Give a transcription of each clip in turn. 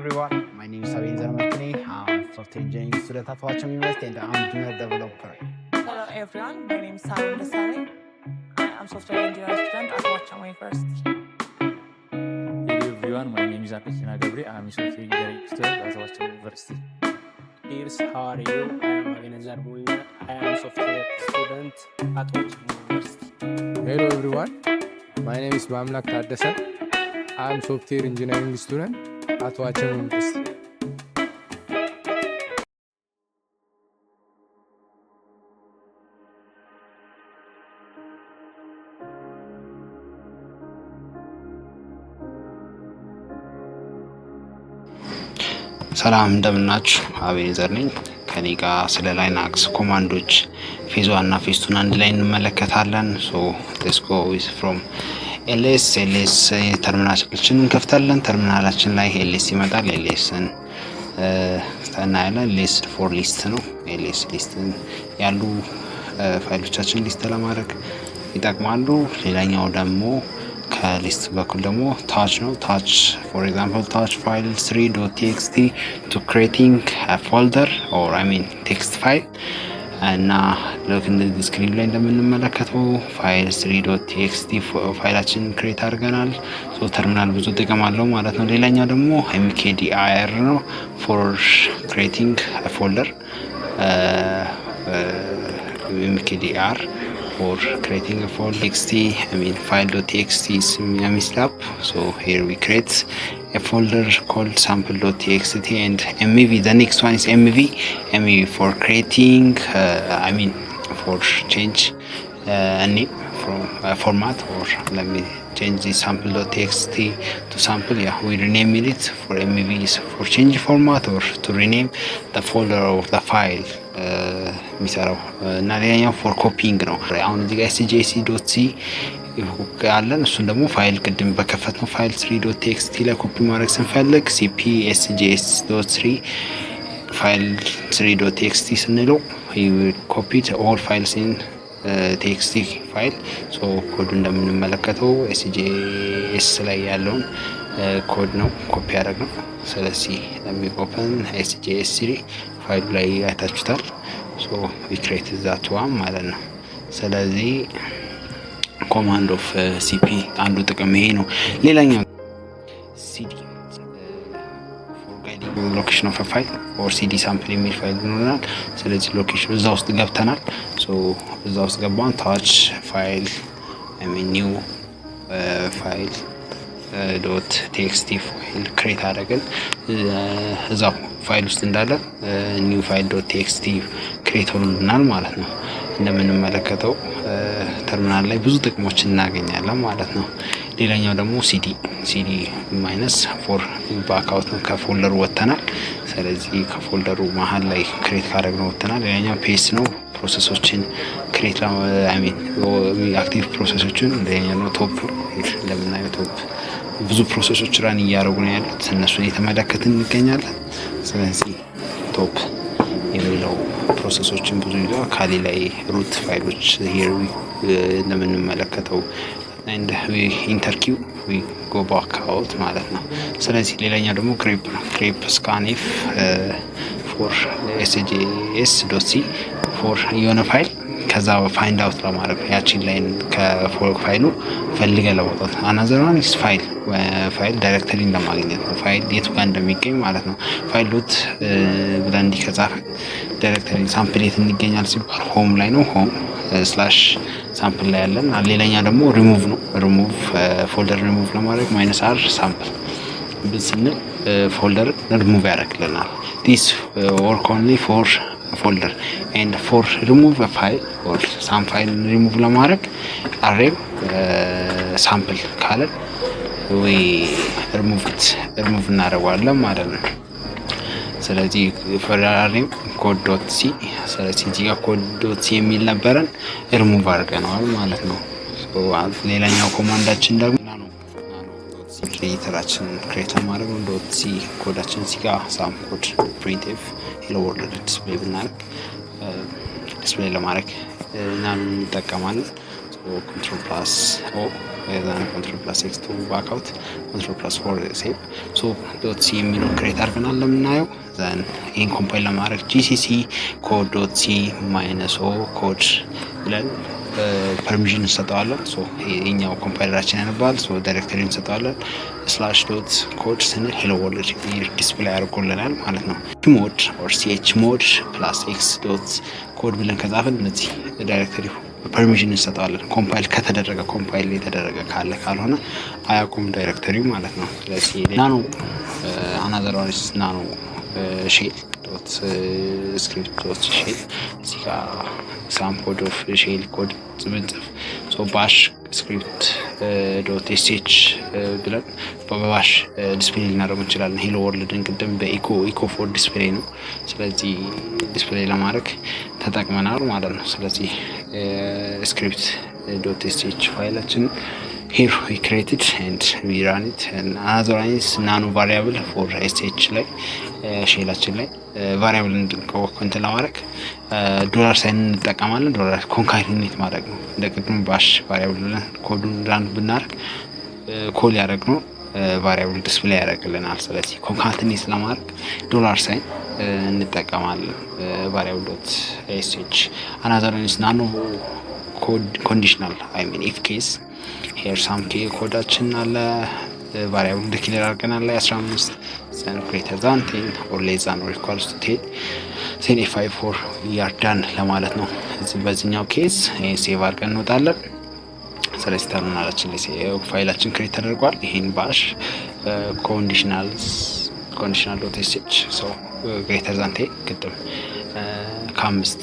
everyone. My name is Sabin Zaramatni. I'm a software engineering student at Wacham University and I'm junior developer. Hello everyone, my name is Sarun Desai. I am software engineering student at Wacham University. Hello everyone, my name is Akishina Gabri. I am a software engineering student at Wacham University. Here's how are you? I am Avinazar Muina. I am software student at Wacham University. Hello everyone, my name is Mamlak Taddasan. I am software engineering student at Wacham University. ሰላም እንደምናችሁ አቤኔዘር ነኝ ከኔ ጋር ስለ ላይናክስ ኮማንዶች ፌዝ 1 እና ፌዝ 2 አንድ ላይ እንመለከታለን ሶ ሌትስ ጎ ዊዝ ፍሮም ኤልኤስ ተርሚናላችንን እንከፍታለን ተርሚናላችን ላይ ኤልኤስ ይመጣል ኤልኤስን ታናያለን ኤልኤስ ፎር ሊስት ነው ኤልኤስ ሊስትን ያሉ ፋይሎቻችን ሊስት ለማድረግ ይጠቅማሉ ሌላኛው ደግሞ ከሊስት በኩል ደግሞ ታች ነው ታች for example touch file 3.txt to creating a folder or I mean text file እና look in the screen ላይ እንደምንመለከተው file 3.txt ፋይላችን ክሬት አድርገናል ሶ ተርሚናል ብዙ ጥቅም አለው ማለት ነው ሌላኛው ደግሞ mkdir ነው for creating a folder mkdir for creating a folder txt I mean file.txt is mixed so here we create a folder called sample.txt and mv the next one is mv for creating I mean for change a name from format or let me change the sample.txt to sample we rename it for mv is for change format or to rename the folder of the file ሚሰራው እና ሌላኛው ፎር ኮፒንግ ነው አሁን እዚህ ጋር sjc.c ያለን እሱን ደግሞ ፋይል ቅድም በከፈትነው ፋይል 3.txt ላይ ኮፒ ማድረግ ስንፈልግ cp sjs.3 ፋይል 3.txt ስንለው he will copy all files in txt file so ኮድ እንደምንመለከተው sjs ላይ ያለውን ኮድ ነው ኮፒ ያደረግነው ስለዚህ ለሚኦፕን sjs3 ፋይል ላይ አይታችሁታል so we created that one ማለት ነው ስለዚህ command of cp አንዱ ጥቅም ይሄ ነው ሌላኛው cd for guiding location of a file or cd sample የሚል ፋይል ይኖረናል ስለዚህ ሎኬሽን እዛ ውስጥ ገብተናል so እዛ ውስጥ ገባን touch file I mean new file .txt ፋይል ክሬት አደረግን እዛው ፋይል ውስጥ እንዳለ new file.txt ክሬት ሆኖልናል ማለት ነው እንደምንመለከተው ተርሚናል ላይ ብዙ ጥቅሞች እናገኛለን ማለት ነው ሌላኛው ደግሞ cd ማይነስ ፎር ባክአውት ነው ከፎልደሩ ወጥተናል ስለዚህ ከፎልደሩ መሃል ላይ ክሬት ካደረግነው ወጥተናል ሌላኛው ፔስ ነው ፕሮሰሶችን ክሬት I mean አክቲቭ ፕሮሰሶችን ሌላኛው ቶፕ እንደምናየው ቶፕ ብዙ ፕሮሰሶች ራን እያደረጉ ነው ያሉት እነሱን እየተመለከትን እንገኛለን ስለዚህ ቶፕ የሚለው ፕሮሰሶችን ብዙ ይዟል ካሊ ላይ ሩት ፋይሎች here እንደምንመለከተው and we enter queue we go back out ማለት ነው ስለዚህ ሌላኛው ደግሞ grep scanf for sjs.c for የሆነ ፋይል ከዛ ፋይንድ አውት ለማድረግ ያቺን ላይን ከፋይሉ ፈልገን ለማውጣት another one is ፋይል ዳይሬክተሪ ለማግኘት ነው ፋይል የቱ ጋር እንደሚገኝ ማለት ነው ፋይሉት ብለን እንዲከጻፍ ዳይሬክተሪ ሳምፕል የት እንገኛል ሲባል ሆም ላይ ነው ሆም /sample ላይ ያለን ሌላኛ ደግሞ ሪሙቭ ነው ሪሙቭ ፎልደር ሪሙቭ ለማድረግ -r sample ብንስንል ፎልደር ሪሙቭ ያደርግልናል this work only for folder and for remove a file or some file remove ለማድረግ array sample ካለ we remove እናደርጋለን ማለት ነው ስለዚህ for array code.c ስለዚህ እዚህ ጋር code.c የሚል ነበረን remove አድርገናል ማለት ነው ሌላኛው ኮማንዳችን ደግሞ ክሬተራችን ክሬት ማድረግ ነው .c ኮዳችን እዚህ ጋር ሳም ኮድ printf hello world display ብናደርግ ዲስፕሌይ ለማድረግ እናን እንጠቀማለን control plus O then control plus X to back out control plus 4 save so .c የሚለውን ክሬት አድርገናል ለምናየው then ይህን ኮምፓይል ለማድረግ gcc code.c -o code ብለን ፐርሚሽን እንሰጠዋለን ሶ ይሄኛው ኮምፓይለራችን ያነባል ሶ ዳይሬክተሪ እንሰጠዋለን /code ስንል hello world ዲስፕሌይ አድርጎልናል ማለት ነው ሞድ or chmod +x code ብለን ከጻፍን እነዚህ ዳይሬክተሪ ፐርሚሽን እንሰጠዋለን ኮምፓይል ከተደረገ ኮምፓይል የተደረገ ካለ ካልሆነ አያቆም ዳይሬክተሪው ማለት ነው ስለዚህ ናኖ another one is nano shell .script.shell እዚህ ጋር some code of shell code ብንጽፍ so bash script .sh ብለን በባሽ ዲስፕሌይ ልናደርግ እንችላለን ሄሎ ወርልድን ቅድም በኢኮ ፎር ዲስፕሌይ ነው ስለዚህ ዲስፕሌይ ለማድረግ ተጠቅመናል ማለት ነው ስለዚህ script .sh ፋይላችን here we created and we run it and another one is nano variable for sh ላይ ሼላችን ላይ ቫሪያብል እንድንቆንት ለማድረግ ዶላር ሳይን እንጠቀማለን ዶላር ኮንካቲኔት ማድረግ ነው እንደቅድም ባሽ ቫሪያብል ብለን ኮዱን ራን ብናደርግ ኮል ያደረግነው ቫሪያብል ዲስፕሌይ ያደርግልናል ስለዚህ ኮንካቲኔት ለማድረግ ዶላር ሳይን እንጠቀማለን ቫሪያብል .sh another one is nano conditional I mean if case here some ኮዳችን አለ ቫሪያብል ዲክሌር አድርገናል ላይ 15 then greater than 10 or less than or equals to 10 if I for we are done ለማለት ነው እዚህ በዚህኛው ኬስ ሴቭ አድርገን እንወጣለን ስለዚህ ተርሚናላችን ላይ ፋይላችን ክሬት ተደርጓል ይሄን ባሽ conditional.sh so greater than 10 ቅድም ከአምስት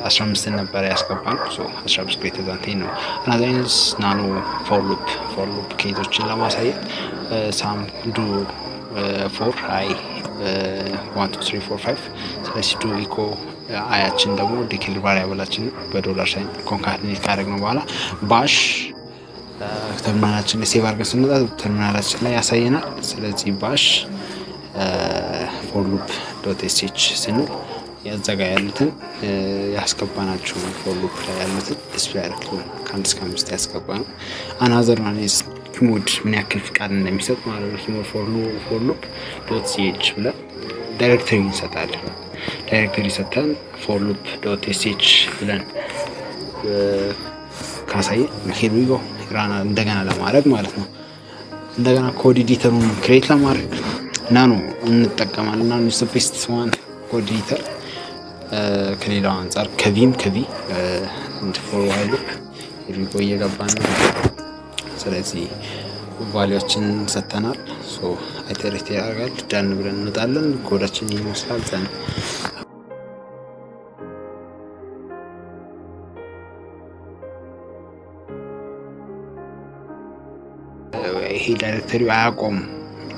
15 ነበር ያስገባነው so 15 greater than 10 ነው another is nano for loop ኬዞችን ለማሳየት some do for I 1 2 3 4 5 ስለዚህ do echo አያችን ደግሞ ዲክሌር ቫሪያብላችን በዶላር ሳይን ኮንካቲኔት ካደረግነው በኋላ ባሽ ተርሚናላችን ሴቭ አድርገን ስንወጣ ተርሚናላችን ላይ ያሳየናል ስለዚህ ባሽ for loop.sh ስንል ያዘጋ ያሉትን ያስገባናቸው for loop ላይ ያሉትን ዲስፕሌይ አድርገን ከአንድ እስከ 5 ያስገባነው another one is ኪሞድ ምን ያክል ፍቃድ እንደሚሰጥ ማለት ነው ኪሞድ for loop.ch ብለን ዳይሬክተሪ እንሰጣለን ዳይሬክተሪ ሰጥተን for loop.sh ብለን ካሳየ here we go ራና እንደገና ለማድረግ ማለት ነው እንደገና ኮድ ኤዲተሩን ክሬት ለማድረግ ናኖ እንጠቀማለን ናኖ is the best one ኮድ ኤዲተር ከሌላው አንፃር ከቪ እንደ for while loop here we go እየገባን ነው ስለዚህ ቫልዩዎችን ሰጥተናል ሶ አይተሬት ያደርጋል ዳን ብለን እንወጣለን ኮዳችን ይመስላል ዘን ይሄ ዳይሬክተሪ አያቆም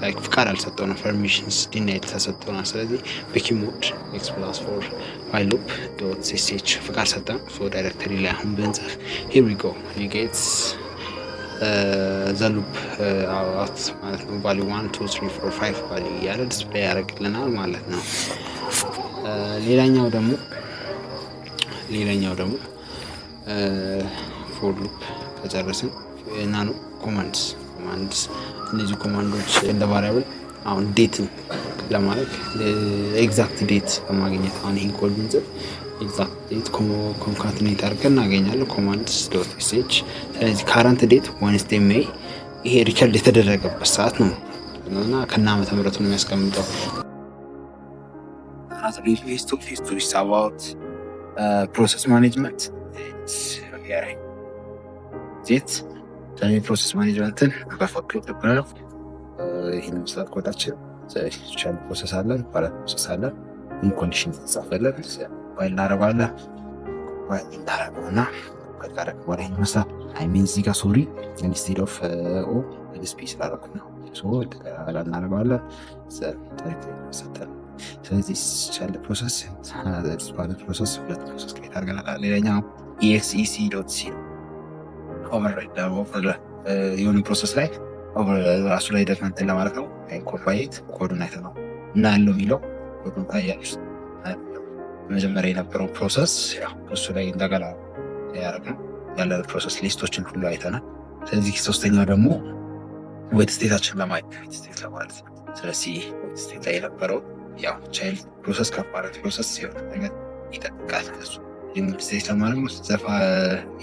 ላይክ ፍቃድ አልሰጠው ነው ፐርሚሽንስ ዲናይት ተሰጠው ነው ስለዚህ በኪሞድ x+4 while loop.sh ፍቃድ ሰጠን ሶ ዳይሬክተሪ ላይ አሁን ብንጽፍ here we go we get the loop out ማለት ነው value 1 2 3 4 5 value ያለ ዲስፕሌይ ያደርግልናል ማለት ነው ሌላኛው ደግሞ for loop ከጨረስን ናኖ ኮማንድስ እነዚህ ኮማንዶች እንደ ቫሪያብል አሁን ዴትን ለማድረግ ኤግዛክት ዴት ለማግኘት አሁን ይሄን ኮድ ብንጽፍ ኤግዛክት ዴት ኮንካቲኔት አድርገን እናገኛለን command.sh ስለዚህ ካረንት ዴት ዌድነስዴይ ሜይ ይሄ ሪከርድ የተደረገበት ሰዓት ነው እና ከዓመተ ምህረቱ ነው የሚያስቀምጠው ፌስ ቱ ፌስ about process management ፕሮሰስ ማኔጅመንትን በፎክሬት ተብራራው ይሄን መስራት ኮዳችን ቻል ፕሮሰስ አለን ፓራት ፕሮሰስ አለን ኮንዲሽን ተጻፈለን ፋይል እናረጋለን እና ከካረክ ወደ ይመስላል አይ ሚን እዚህ ጋር ሶሪ ኢንስቴድ ኦፍ ኦ ስፔስ ላረኩ ነው ሶ እናረጋለን ሰተን ስለዚህ ቻል ፕሮሰስ ፕሮሰስ ክሬት አድርገናል ሌላኛው exec.c ኦቨርራይድ ደግሞ የሆነ ፕሮሰስ ላይ ራሱ ላይ ደግመን ለማለት ነው ኢንኮርፖሬት ኮዱን አይተነው እና ያለው የሚለው ኮዱን ታያለሽ መጀመሪያ የነበረው ፕሮሰስ ያው እሱ ላይ እንደገና ያደረግነው ያለ ፕሮሰስ ሊስቶችን ሁሉ አይተናል። ስለዚህ ሶስተኛው ደግሞ ዌት ስቴታችን ለማየት ዌት ስቴት ለማለት ነው። ስለዚህ ዌት ስቴት ላይ የነበረው ያው ቻይልድ ፕሮሰስ ከፓረንት ፕሮሰስ ሲሆን ነገር ይጠብቃል። እሱ ሊሞን ስቴት ለማለት ነው። ዘፋ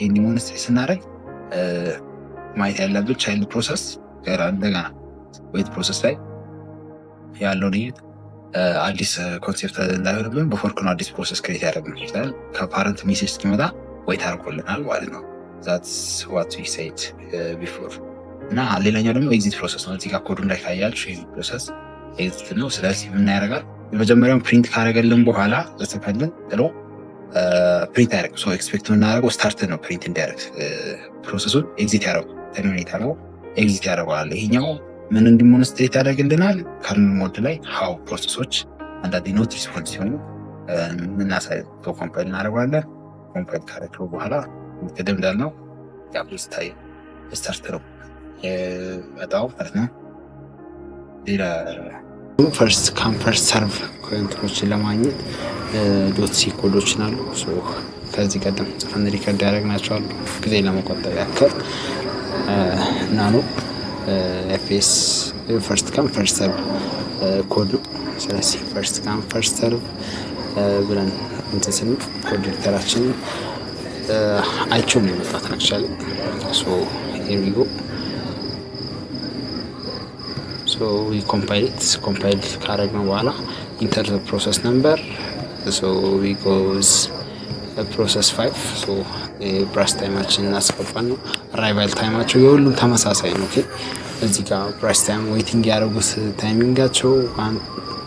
ሊሞን ስቴት ስናደርግ ማየት ያለብን ቻይልድ ፕሮሰስ ጋር እንደገና ዌት ፕሮሰስ ላይ ያለው ልዩነት አዲስ ኮንሴፕት እንዳይሆንብን በፎርክ ነው አዲስ ፕሮሰስ ክሬት ያደረግነው ይችላል። ከፓረንት ሜሴጅ እስኪመጣ ዌት አድርጎልናል ማለት ነው። ዛትስ ዋት ዊ ሴድ ቢፎር። እና ሌላኛው ደግሞ ኤግዚት ፕሮሰስ ነው። እዚህ ጋር ኮዱ ላይ ታያችሁ ይህ ፕሮሰስ ኤግዚት ነው። ስለዚህ ምን ያደርጋል? የመጀመሪያውን ፕሪንት ካደረገልን በኋላ ዘተፈልን ጥሎ ፕሪንት ያደርግ ሶ ኤክስፔክት የምናደርገው ስታርት ነው ፕሪንት እንዲያደርግ ፕሮሰሱን ኤግዚት ያደረጉ ተርሚኔት ያደረገው ኤግዚት ያደረገዋል። ይሄኛው ምን እንዲሞንስትሬት ያደርግልናል? ከርነል ሞድ ላይ ሀው ፕሮሰሶች አንዳንዴ ኖት ሪስፖንድ ሲሆኑ ምናሳይ ኮምፓይል እናደርገዋለን። ኮምፓይል ካደረግነው በኋላ ቅድም እንዳልነው ያው ስታይ ስታርት ነው በጣም ማለት ነው። ሌላ ፈርስት ካም ፈርስት ሰርቭ ኮንትሮችን ለማግኘት ዶት ሲ ኮዶችን አሉ። ከዚህ ቀደም ጽፈን ሪከርድ ያደረግናቸዋል ጊዜ ለመቆጠብ ያክል ናኖ ኤፍኤስ ፈርስት ካም ፈርስት ሰርቭ ኮድ ነው። ስለዚህ ፈርስት ካም ፈርስት ሰርቭ ብለን እንትን ስንል ኮድ ዲሬክተራችን አይቼው ነው የመጣት ናክቻለ ሄር ዊ ጎ ዊ ኮምፓይል ካደረግነው በኋላ ኢንተር ፕሮሰስ ነምበር ዊ ጎዝ ፕሮሰስ 5 ብራስ ታይማችን እናስገባን ነው። አራይቫል ታይማቸው የሁሉም ተመሳሳይ ነው። እዚህ ጋር ብራስ ታይም ዌቲንግ ያደረጉት ታይሚንጋቸው 1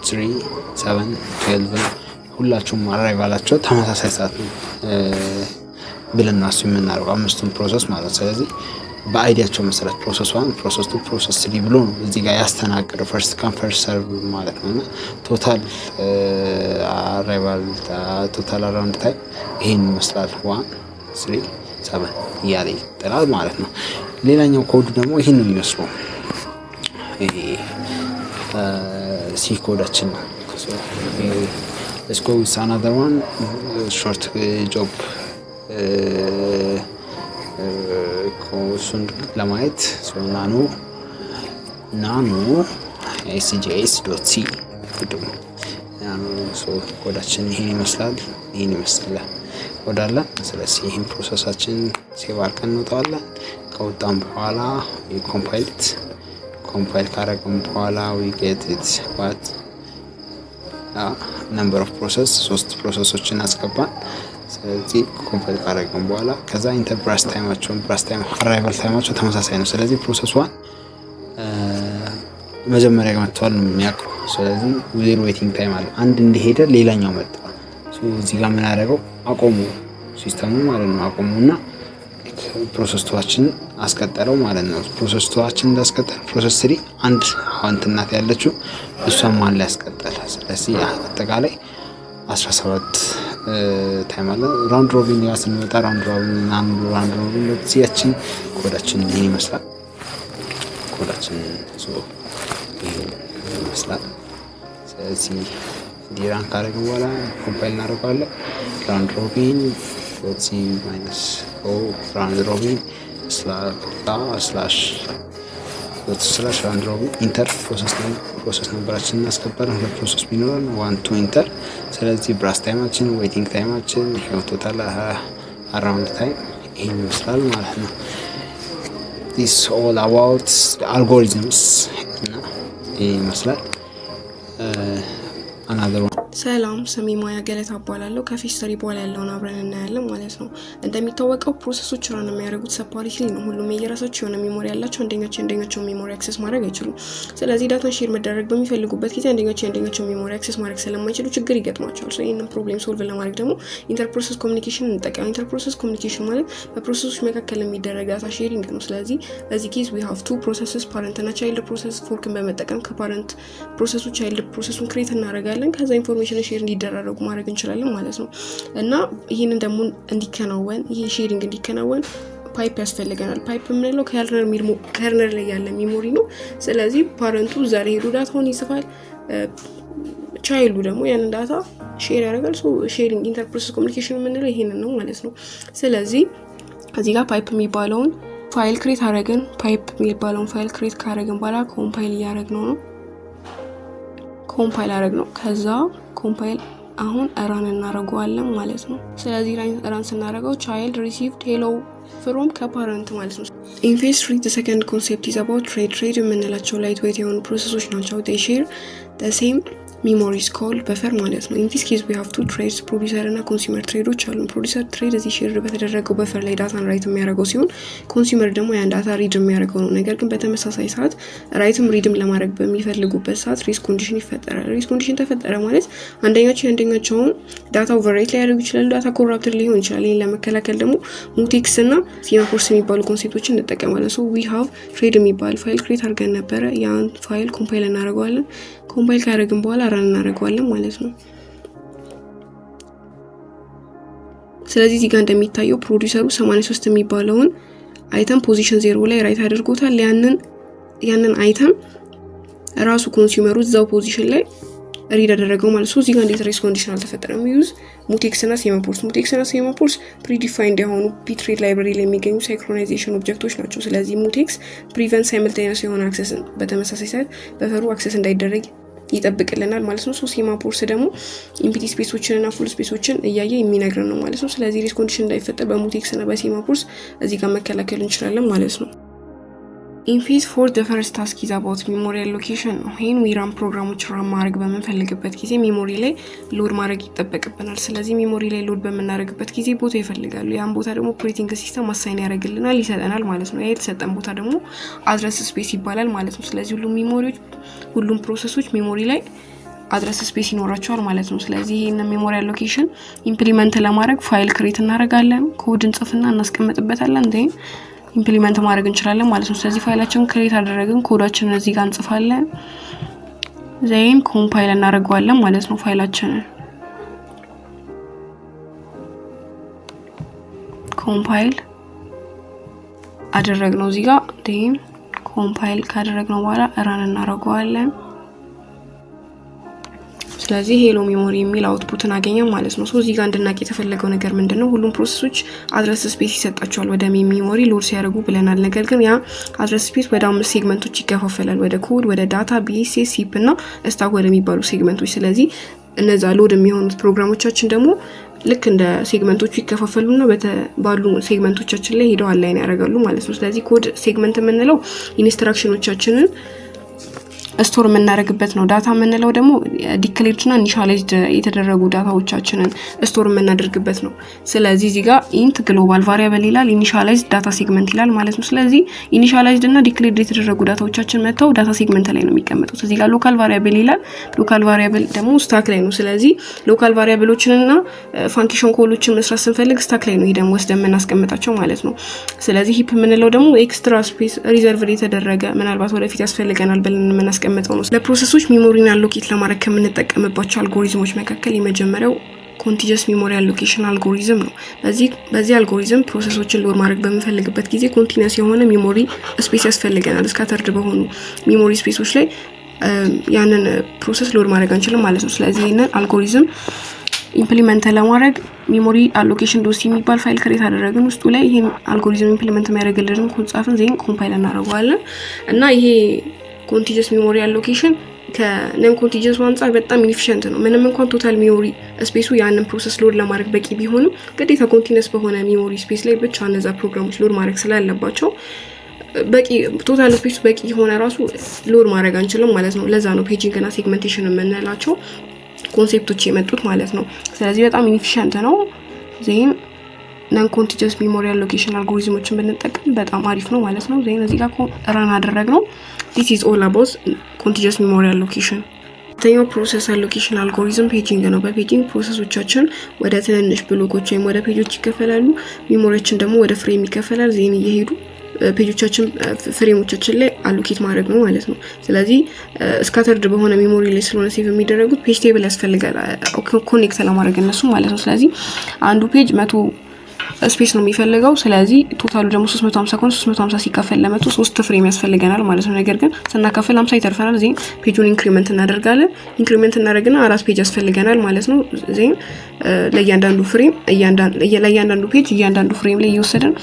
3 7 12 ሁላቸውም አራይቫላቸው ተመሳሳይ ሰዓት ነው ብለን ነው የምናደርገው አምስቱን ፕሮሰስ ማለት። ስለዚህ በአይዲያቸው መሰረት ፕሮሰስ 1 ፕሮሰስ 2 ፕሮሰስ 3 ብሎ ነው እዚህ ጋር ያስተናገደው ፈርስት ካም ፈርስት ሰርቭ ማለት ነው። እና ቶታል አራይቫል ቶታል አራውንድ ታይም ይሄን ይመስላል 1 3 7 እያለ ይጠራል ማለት ነው። ሌላኛው ኮዱ ደግሞ ይሄን ነው የሚመስለው። ይሄ ሲ ኮዳችን ነው። let's go with another one short job እሱን ለማየት ናኖ scjs.c ኮዳችን ይሄን ይመስላል። ወዳለን ስለዚህ ይሄን ፕሮሰሳችን ሴቭ አድርገን እንወጣዋለን። ከወጣን በኋላ ኮምፓይል ካደረግን በኋላ we get it what number of process 3 ፕሮሰሶችን አስገባን። ስለዚህ ኮምፓይል ካደረግን በኋላ ከዛ ኢንተር ብራስ ታይም አራይቫል ታይማቸው ተመሳሳይ ነው። ስለዚህ ፕሮሰስ 1 መጀመሪያ መጥቷል ነው የሚያውቀው። ስለዚህ ዜሮ ዌቲንግ ታይም አለ። አንድ እንደሄደ ሌላኛው መጣ። እዚህ ጋር ምን ያደረገው አቆሙ ሲስተሙ ማለት ነው። አቆሙና ፕሮሰስ 2ችን አስቀጠለው ማለት ነው። ፕሮሰስ 2ችን እንዳስቀጠለ ፕሮሰስ 3 አንድ አዋንትናት ያለችው እሷን ማን ላይ ያስቀጠለ። ስለዚህ አጠቃላይ 17 ታይም አለ። ራውንድ ሮቢን ጋር ስንመጣ ራውንድ ሮቢን ለዚያችን ኮዳችን ይሄን ይመስላል። ኮዳችን ይመስላል። ስለዚህ ዲራን ካደረግን በኋላ ኮምፓይል እናደርገዋለን። ራውንድ ሮቢን ሲ ማይነስ ራውንድ ሮቢን ስላሽ ራውንድ ሮቢን ኢንተር ፕሮሰስ ነምበራችን እናስገባለን። ሁለት ፕሮሰስ ቢኖረን 1 2 ኢንተር። ስለዚህ ብራስ ታይማችን ዌቲንግ ታይማችን ቶታል አራውንድ ታይም ይሄን ይመስላል ማለት ነው። this all about algorithms እና ይሄን ይመስላል። another one ሰላም ስሜ ማያ ገለታ እባላለሁ። ከፊስተሪ በኋላ ያለውን አብረን እናያለን ማለት ነው። እንደሚታወቀው ፕሮሰሶች ራን የሚያደርጉት ሰፓሬትሊ ነው። ሁሉም የየራሳቸው የሆነ ሜሞሪ ያላቸው፣ አንደኛቸው ሜሞሪ አክሰስ ማድረግ አይችሉም። ስለዚህ ዳታን ሼር መደረግ በሚፈልጉበት ጊዜ አንደኛቸው ሜሞሪ አክሰስ ማድረግ ስለማይችሉ ችግር ይገጥማቸዋል። ይህንን ፕሮብሌም ሶልቭ ለማድረግ ደግሞ ኢንተርፕሮሰስ ኮሚኒኬሽን እንጠቀም። ኢንተርፕሮሰስ ኮሚኒኬሽን ማለት በፕሮሰሶች መካከል የሚደረግ ዳታ ሼሪንግ ነው። ስለዚህ በዚህ ኬዝ we have two processes parent እና child process ፎርክን በመጠቀም ከፓረንት ፕሮሰሱ child ፕሮሰሱን ክሬት እናደርጋለን። ከዛ ኢንፎርሜሽን ሼር እንዲደራረጉ ማድረግ እንችላለን ማለት ነው። እና ይሄንን ደግሞ እንዲከናወን ይሄ ሼሪንግ እንዲከናወን ፓይፕ ያስፈልገናል። ፓይፕ የምንለው ከርነር ላይ ያለ ሜሞሪ ነው። ስለዚህ ፓረንቱ ዛሬ ሄዶ ዳታውን ይጽፋል፣ ቻይልዱ ደግሞ ያንን ዳታ ሼር ያደርጋል። ሼሪንግ ኢንተርፕሮሰስ ኮሚኒኬሽን የምንለው ይሄንን ነው ማለት ነው። ስለዚህ እዚህ ጋር ፓይፕ የሚባለውን ፋይል ክሬት አረግን። ፓይፕ የሚባለውን ፋይል ክሬት ካረግን በኋላ ኮምፓይል እያረግነው ነው። ኮምፓይል አረግነው። ከዛ ኮምፓይል አሁን ራን እናረጋዋለን ማለት ነው። ስለዚህ ራን ስናረጋው child received hello from ከፓረንት ማለት ነው። in phase 3 the second concept is about trade የምንላቸው ላይት ዌይት የሆኑ ፕሮሰሶች ናቸው። they share the same memories called buffer ማለት ነው። in this case we have two trades producer እና consumer ትሬዶች አሉ። producer ትሬድ እዚህ ሼር በተደረገው በፈር ላይ ዳታን ራይት የሚያደርገው ሲሆን ኮንሱመር ደግሞ ያን ዳታ ሪድ የሚያደርገው ነው። ነገር ግን በተመሳሳይ ሰዓት ራይትም ሪድም ለማድረግ በሚፈልጉበት ሰዓት ሪስ ኮንዲሽን ይፈጠራል። ሪስ ኮንዲሽን ተፈጠረ ማለት አንደኛቸውን ዳታ ኦቨርራይት ሊያደርጉ ይችላሉ፣ ዳታ ኮራፕትድ ሊሆን ይችላል። ይሄን ለመከላከል ደግሞ ሙቴክስ እና ሲማፎርስ የሚባሉ ኮንሴፕቶችን እንጠቀማለን። so we have trade የሚባል ፋይል ክሬት አድርገን ነበረ። ያን ፋይል ኮምፓይል እናደርገዋለን። ኮምፓይል ካደረግን በኋላ ራን እናደርገዋለን ማለት ነው። ስለዚህ እዚህ ጋር እንደሚታየው ፕሮዲዩሰሩ 83 የሚባለውን አይተም ፖዚሽን 0 ላይ ራይት አድርጎታል። ያንን አይተም ራሱ ኮንሱመሩ እዛው ፖዚሽን ላይ ሪድ አደረገው ማለት ነው። እዚህ ጋር እንዴት ሬስ ኮንዲሽን አልተፈጠረም? ዩዝ ሙቴክስ እና ሴማፎርስ ፕሪዲፋይንድ የሆኑ ፒትሬድ ላይብራሪ ላይ የሚገኙ ሳይክሮናይዜሽን ኦብጀክቶች ናቸው። ስለዚህ ሙቴክስ ፕሪቨንት ሳይመልቴኒየስ የሆነ አክሰስን በተመሳሳይ ሰዓት በፈሩ አክሰስ እንዳይደረግ ይጠብቅልናል ማለት ነው። ሴማፎርስ ደግሞ ኢምፕቲ ስፔሶችን እና ፉል ስፔሶችን እያየ የሚነግረን ነው ማለት ነው። ስለዚህ ሬስ ኮንዲሽን እንዳይፈጠር በሙቴክስ እና በሴማፎርስ እዚህ ጋር መከላከል እንችላለን ማለት ነው። in phase 4 the first task is about memory allocation ነው። ይሄን ዊራም ፕሮግራሞች ራን ማድረግ በመፈልግበት ጊዜ ሜሞሪ ላይ ሎድ ማድረግ ይጠበቅብናል። ስለዚህ ሜሞሪ ላይ ሎድ በመናደርግበት ጊዜ ቦታ ይፈልጋሉ። ያን ቦታ ደግሞ ኦፕሬቲንግ ሲስተም አሳይን ያደርግልናል፣ ይሰጠናል ማለት ነው። ይሄ የተሰጠን ቦታ ደግሞ አድረስ ስፔስ ይባላል ማለት ነው። ስለዚህ ሁሉም ፕሮሰሶች ሜሞሪ ላይ አድረስ ስፔስ ይኖራቸዋል ማለት ነው። ስለዚህ ይሄን ሜሞሪ አሎኬሽን ኢምፕሊመንት ለማድረግ ፋይል ክሬት እናደርጋለን፣ ኮድ እንጽፍና እናስቀምጥበታለን። then ኢምፕሊመንት ማድረግ እንችላለን ማለት ነው። ስለዚህ ፋይላችንን ክሬት አደረግን፣ ኮዳችንን እዚህ ጋር እንጽፋለን፣ ዘይን ኮምፓይል እናደርገዋለን ማለት ነው። ፋይላችንን ኮምፓይል አደረግነው እዚህ ጋር then ኮምፓይል ካደረግነው በኋላ ራን እናደርገዋለን። ስለዚህ ሄሎ ሜሞሪ የሚል አውትፑትን አገኘን ማለት ነው። እዚህ ጋር እንድናቅ የተፈለገው ነገር ምንድነው? ሁሉም ፕሮሰሶች አድረስ ስፔስ ይሰጣቸዋል ወደ ሜሞሪ ሎድ ሲያደርጉ ብለናል። ነገር ግን ያ አድረስ ስፔስ ወደ 5 ሴግመንቶች ይከፋፈላል፣ ወደ ኮድ፣ ወደ ዳታ፣ BSS፣ ሲፕ እና ስታክ ወደሚባሉ ሴግመንቶች። ስለዚህ እነዛ ሎድ የሚሆኑት ፕሮግራሞቻችን ደግሞ ልክ እንደ ሴግመንቶቹ ይከፋፈሉና ባሉ ሴግመንቶቻችን ላይ ሄደው አላይን ያደርጋሉ ማለት ነው። ስለዚህ ኮድ ሴግመንት የምንለው ኢንስትራክሽኖቻችንን ስቶር የምናደርግበት ነው። ዳታ የምንለው ደግሞ ዲክሌርድ እና ኢኒሻላይዝድ የተደረጉ ዳታዎቻችንን ስቶር የምናደርግበት ነው። ስለዚህ እዚህ ጋር ኢንት ግሎባል ቫሪያብል ይላል፣ ኢኒሻላይዝድ ዳታ ሴግመንት ይላል ማለት ነው። ስለዚህ ኢኒሻላይዝድ እና ዲክሌርድ የተደረጉ ዳታዎቻችን መጥተው ዳታ ሴግመንት ላይ ነው የሚቀመጡት። እዚህ ጋር ሎካል ቫሪያብል ይላል፣ ሎካል ቫሪያብል ደግሞ ስታክ ላይ ነው። ስለዚህ ሎካል ቫሪያብሎችንና ፋንክሽን ኮሎችን መስራት ስንፈልግ ስታክ ላይ ነው ሄደን ወስደን የምናስቀምጣቸው ማለት ነው። ስለዚህ ሂፕ የምንለው ደግሞ ኤክስትራ ስፔስ ሪዘርቭድ የተደረገ ምናልባት ወደፊት ያስፈልገናል ብለን ቀመጠው ነው። ለፕሮሰሶች ሜሞሪን አሎኬት ለማድረግ ከምንጠቀምባቸው አልጎሪዝሞች መካከል የመጀመሪያው ኮንቲጀስ ሜሞሪ አሎኬሽን አልጎሪዝም ነው። በዚህ አልጎሪዝም ፕሮሰሶችን ሎድ ማድረግ በምንፈልግበት ጊዜ ኮንቲኒየስ የሆነ ሜሞሪ ስፔስ ያስፈልገናል። ስካተርድ በሆኑ ሜሞሪ ስፔሶች ላይ ያንን ፕሮሰስ ሎድ ማድረግ አንችልም ማለት ነው። ስለዚህ ይሄንን አልጎሪዝም ኢምፕሊመንት ለማድረግ ሜሞሪ አሎኬሽን ዶሲ የሚባል ፋይል ክሬት አደረግን። ውስጡ ላይ ይሄን አልጎሪዝም ኢምፕሊመንት የሚያደርግልን ኮድ ጻፍን፣ ዜን ኮምፓይል እናደርገዋለን እና ይሄ ኮንቲጀስ ሜሞሪ አሎኬሽን ከነን ኮንቲጀስ አንፃር በጣም ኢንኤፊሽንት ነው። ምንም እንኳን ቶታል ሜሞሪ ስፔሱ ያንን ፕሮሰስ ሎድ ለማድረግ በቂ ቢሆንም ግዴታ ኮንቲኒየስ በሆነ ሜሞሪ ስፔስ ላይ ብቻ እነዛ ፕሮግራሞች ሎድ ማድረግ ስላለባቸው በቂ ቶታል ስፔሱ በቂ የሆነ ራሱ ሎድ ማድረግ አንችልም ማለት ነው። ለዛ ነው ፔጂንግ እና ሴግመንቴሽን የምንላቸው ኮንሴፕቶች የመጡት ማለት ነው። ስለዚህ በጣም ኢንኤፊሽንት ነው። ዜን ነን ኮንቲጀስ ሜሞሪ አሎኬሽን አልጎሪዝሞችን ብንጠቀም በጣም አሪፍ ነው ማለት ነው። ዜን እዚህ ጋር ራን አደረግነው። this is all about contiguous memory allocation። ሁለተኛው ፕሮሰስ አሎኬሽን አልጎሪዝም ፔጂንግ ነው። በፔጂንግ ፕሮሰሶቻችን ወደ ትንንሽ ብሎኮች ወይም ወደ ፔጆች ይከፈላሉ። ሜሞሪያችን ደግሞ ወደ ፍሬም ይከፈላል። ዜን እየሄዱ ፔጆቻችን ፍሬሞቻችን ላይ አሎኬት ማድረግ ነው ማለት ነው። ስለዚህ ስካተርድ በሆነ ሜሞሪ ላይ ስለሆነ ሴቭ የሚደረጉት ፔጅ ቴብል ያስፈልጋል ኮኔክት ለማድረግ እነሱ ማለት ነው። ስለዚህ አንዱ ፔጅ 100 ስፔስ ነው የሚፈልገው። ስለዚህ ቶታሉ ደግሞ 350 ከሆነ 350 ሲከፈል ለመቶ 3 ፍሬም ያስፈልገናል ማለት ነው። ነገር ግን ስናከፍል 50 ይተርፈናል። ዜን ፔጁን ኢንክሪመንት እናደርጋለን። ኢንክሪመንት እናደርግና 4 ፔጅ ያስፈልገናል ማለት ነው። ዜን ለእያንዳንዱ ፍሬም ለእያንዳንዱ ፔጅ እያንዳንዱ ፍሬም ላይ እየወሰድን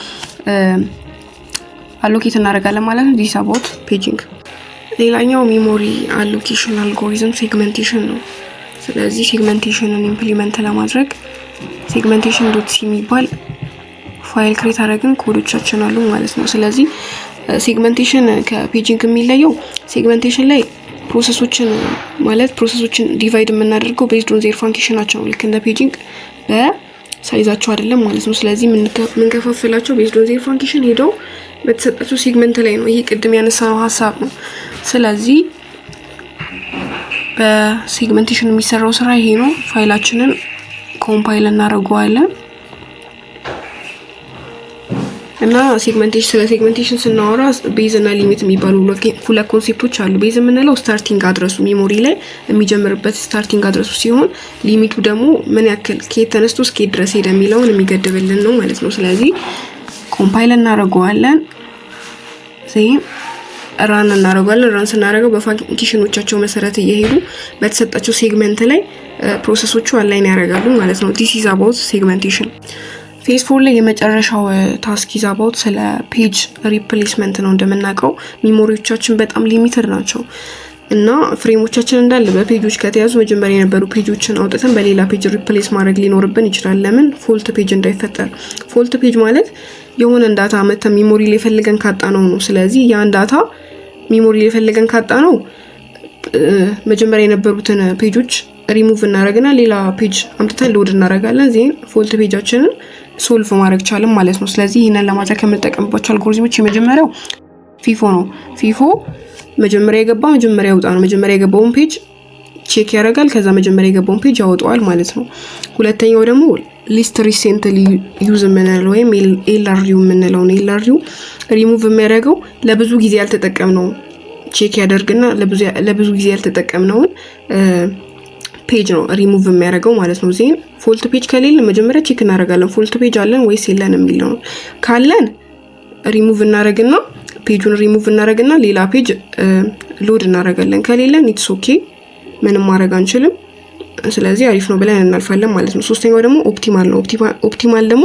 አሎኬት እናደርጋለን ማለት ነው። ዲስ አባውት ፔጂንግ። ሌላኛው ሜሞሪ አሎኬሽን አልጎሪዝም ሴግመንቴሽን ነው። ስለዚህ ሴግመንቴሽንን ኢምፕሊመንት ለማድረግ ሴግመንቴሽን ዶት ሲ የሚባል ፋይል ክሬት አደረግን ኮዶቻችን አሉ ማለት ነው። ስለዚህ ሴግመንቴሽን ከፔጂንግ የሚለየው ሴግመንቴሽን ላይ ፕሮሰሶችን ዲቫይድ የምናደርገው ቤዝድ ኦን ዜር ፋንክሽናቸው ልክ እንደ ፔጂንግ በሳይዛቸው አይደለም ማለት ነው። ስለዚህ የምንከፋፍላቸው ቤዝድ ኦን ዜር ፋንክሽን ሄደው በተሰጣቸው ሴግመንት ላይ ነው። ይሄ ቅድም ያነሳው ሀሳብ ነው። ስለዚህ በሴግመንቴሽን የሚሰራው ስራ ይሄ ነው። ፋይላችንን ኮምፓይል እናደርገዋለን እና ስለ ሴግመንቴሽን ስናወራ ቤዝ እና ሊሚት የሚባሉ ሁለት ኮንሴፕቶች አሉ። ቤዝ የምንለው ስታርቲንግ አድረሱ ሜሞሪ ላይ የሚጀምርበት ስታርቲንግ አድረሱ ሲሆን ሊሚቱ ደግሞ ምን ያክል ከየት ተነስቶ እስከ ድረስ ሄደ የሚለውን የሚገድብልን ነው ማለት ነው። ስለዚህ ኮምፓይል እናደርገዋለን። ራን እናደርጋለን። ራን ስናደርገው በፋንክሽኖቻቸው መሰረት እየሄዱ በተሰጣቸው ሴግመንት ላይ ፕሮሰሶቹ አላይን ያደርጋሉ ማለት ነው። ዲስ ኢዝ አባውት ሴግመንቴሽን። ፌዝ 4 ላይ የመጨረሻው ታስክ ኢዝ አባውት ስለ ፔጅ ሪፕሌስመንት ነው። እንደምናውቀው ሜሞሪዎቻችን በጣም ሊሚትድ ናቸው እና ፍሬሞቻችን እንዳለ በፔጆች ከተያዙ መጀመሪያ የነበሩ ፔጆችን አውጥተን በሌላ ፔጅ ሪፕሌስ ማድረግ ሊኖርብን ይችላል። ለምን? ፎልት ፔጅ እንዳይፈጠር። ፎልት ፔጅ ማለት የሆነ ዳታ መተን ሜሞሪ ላይ ፈልገን ካጣ ነው። ስለዚህ ያን ዳታ ሜሞሪ ላይ ፈልገን ካጣ ነው መጀመሪያ የነበሩትን ፔጆች ሪሙቭ እናደርግና ሌላ ፔጅ አምጥተን ሎድ እናደርጋለን። ዜን ፎልት ፔጃችንን ሶልቭ ማድረግ ቻለን ማለት ነው። ስለዚህ ይህንን ለማድረግ ከምንጠቀምባቸው አልጎሪዝሞች የመጀመሪያው ፊፎ ነው። ፊፎ መጀመሪያ ያወጣ ነው። መጀመሪያ የገባውን ፔጅ ቼክ ያደርጋል። ከዛ መጀመሪያ የገባውን ፔጅ ያወጣዋል ማለት ነው። ሁለተኛው ደግሞ ሊስት ሪሴንትሊ ዩዝ የምንለው ወይም ኤልአርዩ የምንለው ነው። ኤልአርዩ ሪሙቭ የሚያደርገው ለብዙ ጊዜ ያልተጠቀምነው ቼክ ያደርግና ለብዙ ጊዜ ያልተጠቀምነውን ፔጅ ነው ሪሙቭ የሚያደርገው ማለት ነው። ዜን ፎልት ፔጅ ከሌለ መጀመሪያ ቼክ እናደርጋለን። ፎልት ፔጅ አለን ወይስ የለን የሚለው ካለን ሪሙቭ እናደርግና ፔጁን ሪሙቭ እናደርግና ሌላ ፔጅ ሎድ እናደርጋለን። ከሌለን ኢትስ ኦኬ ምንም ማድረግ አንችልም። ስለዚህ አሪፍ ነው ብለን እናልፋለን ማለት ነው። ሶስተኛው ደግሞ ኦፕቲማል ነው። ኦፕቲማል ደግሞ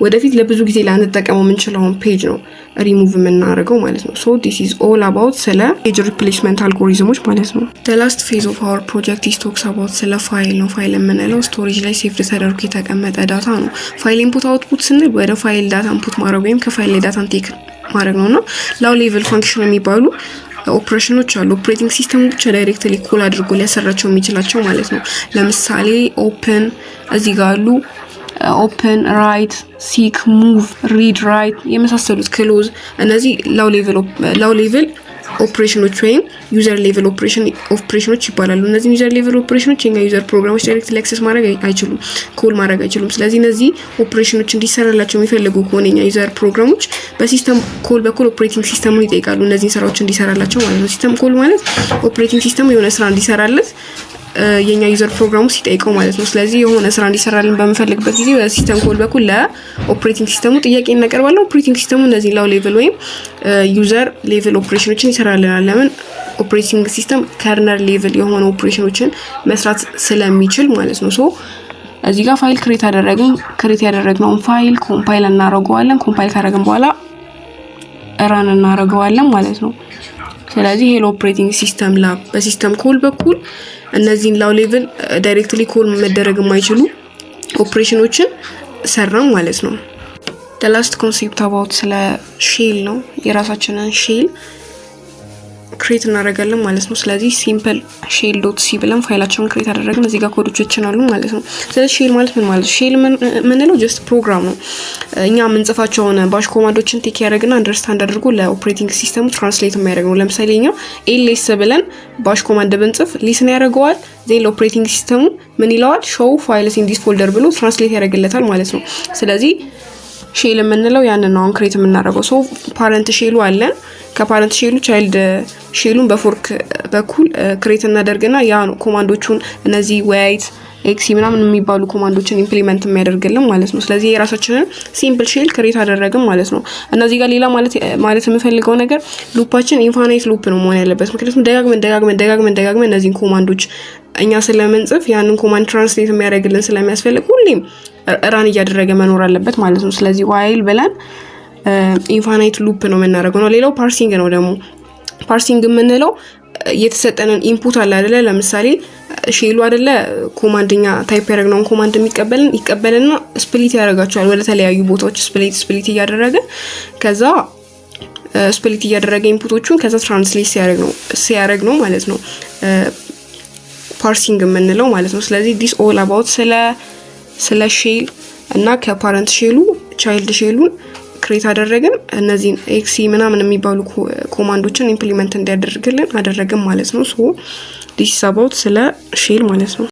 ወደፊት ለብዙ ጊዜ ላንጠቀመው የምንችለውን ፔጅ ነው ሪሙቭ የምናደርገው ማለት ነው። ሶ ዲስ ኢዝ ኦል አባውት ስለ ፔጅ ሪፕሌስመንት አልጎሪዝሞች ማለት ነው። ዘ ላስት ፌዝ ኦፍ አወር ፕሮጀክት ኢዝ ቶክስ አባውት ስለ ፋይል ነው። ፋይል የምንለው ስቶሬጅ ላይ ሴቭ ተደርጎ የተቀመጠ ዳታ ነው። ፋይል ኢንፑት አውትፑት ስንል ወደ ፋይል ዳታ ኢንፑት ማድረግ ወይም ከፋይል ላይ ዳታን ቴክ ማድረግ ነውና ላው ሌቭል ፋንክሽን የሚባሉ ኦፕሬሽኖች አሉ። ኦፕሬቲንግ ሲስተም ብቻ ዳይሬክትሊ ኮል አድርጎ ሊያሰራቸው የሚችላቸው ማለት ነው። ለምሳሌ ኦፕን እዚህ ጋር አሉ። ኦፕን፣ ራይት፣ ሲክ፣ ሙቭ፣ ሪድ፣ ራይት የመሳሰሉት ክሎዝ፣ እነዚህ ላው ሌቭል ኦፕሬሽኖች ወይም ዩዘር ሌቭል ኦፕሬሽኖች ይባላሉ። እነዚህ ዩዘር ሌቭል ኦፕሬሽኖች የኛ ዩዘር ፕሮግራሞች ዳይሬክትሊ አክሰስ ማድረግ አይችሉም፣ ኮል ማድረግ አይችሉም። ስለዚህ እነዚህ ኦፕሬሽኖች እንዲሰራላቸው የሚፈልጉ ከሆነ የኛ ዩዘር ፕሮግራሞች በሲስተም ኮል በኩል ኦፕሬቲንግ ሲስተሙን ይጠይቃሉ እነዚህን ስራዎች እንዲሰራላቸው ማለት ነው። ሲስተም ኮል ማለት ኦፕሬቲንግ ሲስተሙ የሆነ ስራ እንዲሰራለት የኛ ዩዘር ፕሮግራሙ ሲጠይቀው ማለት ነው። ስለዚህ የሆነ ስራ እንዲሰራልን በመፈልግበት ጊዜ በሲስተም ኮል በኩል ለኦፕሬቲንግ ሲስተሙ ጥያቄ እናቀርባለን። ኦፕሬቲንግ ሲስተሙ እነዚህ ላው ሌቭል ወይም ዩዘር ሌቭል ኦፕሬሽኖችን ይሰራልናል። ለምን? ኦፕሬቲንግ ሲስተም ከርነል ሌቭል የሆነ ኦፕሬሽኖችን መስራት ስለሚችል ማለት ነው። ሶ እዚህ ጋር ፋይል ክሬት ያደረግነውን ፋይል ኮምፓይል እናደርገዋለን። ኮምፓይል ካደረግን በኋላ ራን እናደርገዋለን ማለት ነው። ስለዚህ ሄሎ ኦፕሬቲንግ ሲስተም ላብ በሲስተም ኮል በኩል እነዚህን ላው ሌቭል ዳይሬክትሊ ኮል መደረግ የማይችሉ ኦፕሬሽኖችን ሰራም ማለት ነው። the last concept about ስለ ሼል ነው። የራሳችንን ሼል ክሬት እናደርጋለን ማለት ነው። ስለዚህ ሲምፕል ሼል ዶት ሲ ብለን ፋይላችንን ክሬት አደረግን። እዚህ ጋር ኮዶቻችን አሉ ማለት ነው። ስለዚህ ሼል ማለት ምን ማለት ነው? ሼል ምንለው ጀስት ፕሮግራም ነው። እኛ የምንጽፋቸውን ባሽ ኮማንዶችን ቴክ ያደርግና አንደርስታንድ አድርጎ ለኦፕሬቲንግ ሲስተሙ ትራንስሌት የሚያደርግ ነው። ለምሳሌ እኛ ኤልኤስ ብለን ባሽ ኮማንድ ብንጽፍ ሊስን ያደርገዋል። ዜን ለኦፕሬቲንግ ሲስተሙ ምን ይለዋል? ሾው ፋይልስ ኢን ዲስ ፎልደር ብሎ ትራንስሌት ያደርግለታል ማለት ነው። ስለዚህ ሼል የምንለው ያንን ነው ክሬት የምናደርገው። ሶ ፓረንት ሼሉ አለን። ከፓረንት ሼሉ ቻይልድ ሼሉን በፎርክ በኩል ክሬት እናደርግና ያ ነው ኮማንዶቹን እነዚህ ዌይት ኤክሲ ምናምን የሚባሉ ኮማንዶችን ኢምፕሊመንት የሚያደርግልን ማለት ነው። ስለዚህ የራሳችንን ሲምፕል ሼል ክሬት አደረግን ማለት ነው። እና እዚህ ጋር ሌላ ማለት የምፈልገው ነገር ሉፓችን ኢንፋናይት ሉፕ ነው መሆን ያለበት። ምክንያቱም ደጋግመን እነዚህን ኮማንዶች እኛ ስለምንጽፍ ያንን ኮማንድ ትራንስሌት የሚያደርግልን ስለሚያስፈልግ ሁሌም ራን እያደረገ መኖር አለበት ማለት ነው። ስለዚህ ዋይል ብለን ኢንፋናይት ሉፕ ነው የምናደርገው ነው። ሌላው ፓርሲንግ ነው። ደግሞ ፓርሲንግ የምንለው የተሰጠንን ኢንፑት አለ አይደለ? ለምሳሌ ሼሉ አይደለ ኮማንድኛ ታይፕ ያደረግነውን ኮማንድ ይቀበልና ስፕሊት ያደርጋቸዋል ወደ ተለያዩ ቦታዎች ስፕሊት እያደረገ ከዛ ስፕሊት እያደረገ ኢንፑቶቹን ከዛ ትራንስሌት ሲያደርግ ነው ማለት ነው ፓርሲንግ የምንለው ማለት ነው። ስለዚህ ዲስ ኦል አባውት ስለ ሼል እና ከፓረንት ሼሉ ቻይልድ ሼሉን ክሬት አደረግን። እነዚህን ኤክሲ ምናምን የሚባሉ ኮማንዶችን ኢምፕሊመንት እንዲያደርግልን አደረግን ማለት ነው። ሶ ዲስ አባውት ስለ ሼል ማለት ነው።